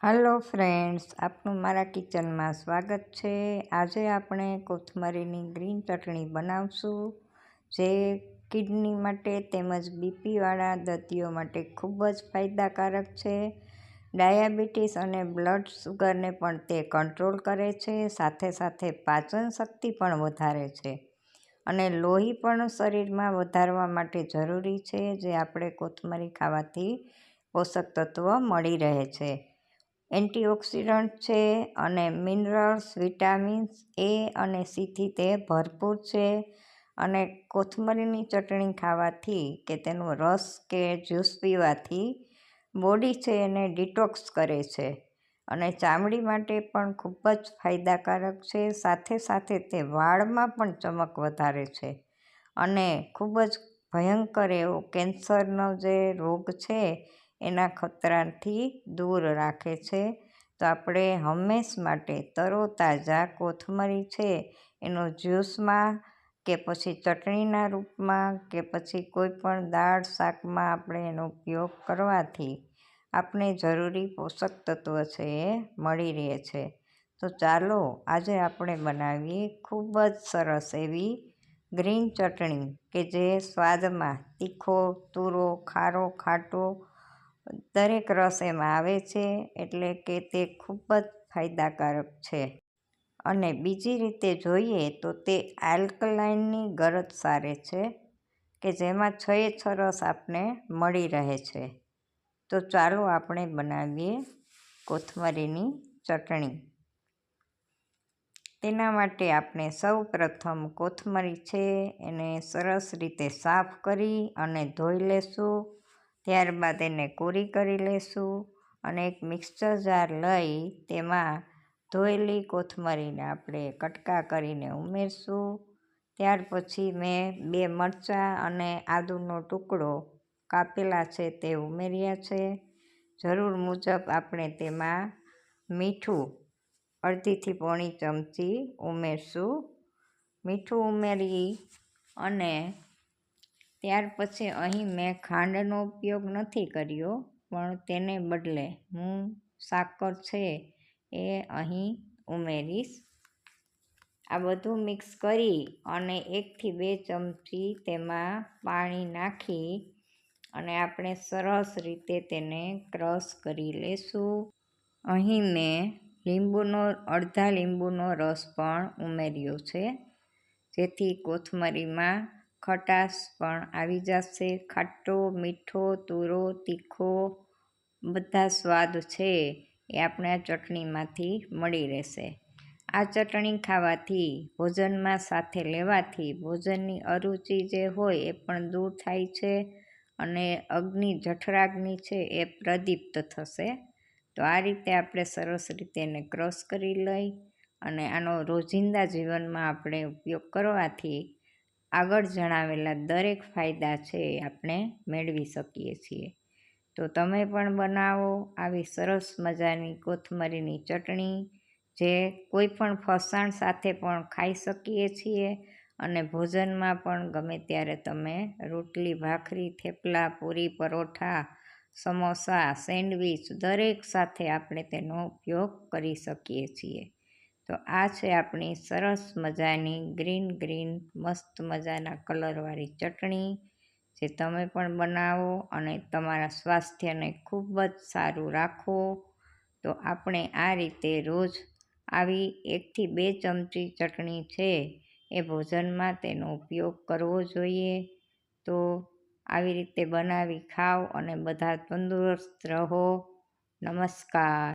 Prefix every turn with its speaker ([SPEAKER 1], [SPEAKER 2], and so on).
[SPEAKER 1] Hello friends, આપનું મારા કિચનમાં સ્વાગત છે। આજે આપણે કોથમરીની ગ્રીન ચટણી બનાવશું, જે કિડની માટે તેમજ બીપીવાળા દર્દીઓ માટે ખૂબ જ ફાયદાકારક છે। ડાયાબિટીસ અને બ્લડ શુગરને પણ તે કંટ્રોલ કરે છે, સાથે સાથે પાચન શક્તિ પણ વધારે છે અને લોહી પણ શરીરમાં વધારવા માટે જરૂરી છે, જે આપણે કોથમરી ખાવાથી પોષક તત્વો મળી રહે છે। એન્ટીઓક્સિડન્ટ છે અને મિનરલ્સ, વિટામિન્સ એ અને સીથી તે ભરપૂર છે અને કોથમરીની ચટણી ખાવાથી કે તેનો રસ કે જ્યુસ પીવાથી બોડી છે એને ડિટોક્સ કરે છે અને ચામડી માટે પણ ખૂબ જ ફાયદાકારક છે। સાથે સાથે તે વાળમાં પણ ચમક વધારે છે અને ખૂબ જ ભયંકર એવો કેન્સરનો જે રોગ છે એના ખતરાથી દૂર રાખે છે। તો આપણે હંમેશ માટે તરોતાજા કોથમરી છે એનો જ્યુસમાં કે પછી ચટણીના રૂપમાં કે પછી કોઈ પણ દાળ શાકમાં આપણે એનો ઉપયોગ કરવાથી આપણે જરૂરી પોષક તત્વ છે એ મળી રહે છે। તો ચાલો આજે આપણે બનાવીએ ખૂબ જ સરસ એવી ગ્રીન ચટણી કે જે સ્વાદમાં તીખો, તુરો, ખારો, ખાટો દરેક રસ એમાં આવે છે, એટલે કે તે ખૂબ જ ફાયદાકારક છે અને બીજી રીતે જોઈએ તો તે આલ્કલાઇનની ગરજ સારે છે કે જેમાં 6 રસ આપને મળી રહે છે। તો ચાલો આપણે બનાવીએ કોથમરીની ચટણી। તેના માટે આપણે સૌ પ્રથમ કોથમરી છે એને સરસ રીતે સાફ કરી અને ધોઈ લેશું। ત્યારબાદ એને કોરી કરી લેશું અને એક મિક્સર જાર લઈ તેમાં ધોયેલી કોથમરીને આપણે કટકા કરીને ઉમેરશું। ત્યાર પછી મેં 2 મરચાં અને આદુનો ટુકડો કાપેલા છે તે ઉમેર્યા છે। જરૂર મુજબ આપણે તેમાં મીઠું અડધીથી પોણી ચમચી ઉમેરશું। મીઠું ઉમેરી અને ત્યાર પછી અહીં મેં ખાંડનો ઉપયોગ નથી કર્યો, પણ તેને બદલે હું સાકર છે એ અહીં ઉમેરીશ। આ બધું મિક્સ કરી અને 1 થી 2 ચમચી તેમાં પાણી નાખી અને આપણે સરસ રીતે તેને ક્રશ કરી લેશું। અહીં મેં અડધા લીંબુનો રસ પણ ઉમેર્યો છે, જેથી કોથમરીમાં ખટાશ પણ આવી જશે। ખાટો, મીઠો, તુરો, તીખો બધા સ્વાદ છે એ આપણે આ ચટણીમાંથી મળી રહેશે। આ ચટણી ખાવાથી ભોજનમાં સાથે લેવાથી ભોજનની અરુચિ જે હોય એ પણ દૂર થાય છે અને જઠરાગ્નિ છે એ પ્રદીપ્ત થશે। તો આ રીતે આપણે સરસ રીતે એને ક્રશ કરી લઈ અને આનો રોજિંદા જીવનમાં આપણે ઉપયોગ કરવાથી આગળ જણાવેલા દરેક ફાયદા છે એ આપણે મેળવી શકીએ છીએ। તો તમે પણ બનાવો આવી સરસ મજાની કોથમરીની ચટણી, જે કોઈ પણ ફરસાણ સાથે પણ ખાઈ શકીએ છીએ અને ભોજનમાં પણ ગમે ત્યારે તમે રોટલી, ભાખરી, થેપલા, પૂરી, પરોઠા, સમોસા, સેન્ડવિચ દરેક સાથે આપણે તેનો ઉપયોગ કરી શકીએ છીએ। તો આ છે આપણી સરસ મજાની ગ્રીન મસ્ત મજાના કલરવાળી ચટણી, જે તમે પણ બનાવો અને તમારા સ્વાસ્થ્યને ખૂબ જ સારું રાખો। તો આપણે આ રીતે રોજ આવી 1 થી 2 ચમચી ચટણી છે એ ભોજનમાં તેનો ઉપયોગ કરવો જોઈએ। તો આવી રીતે બનાવી ખાઓ અને બધા તંદુરસ્ત રહો। નમસ્કાર।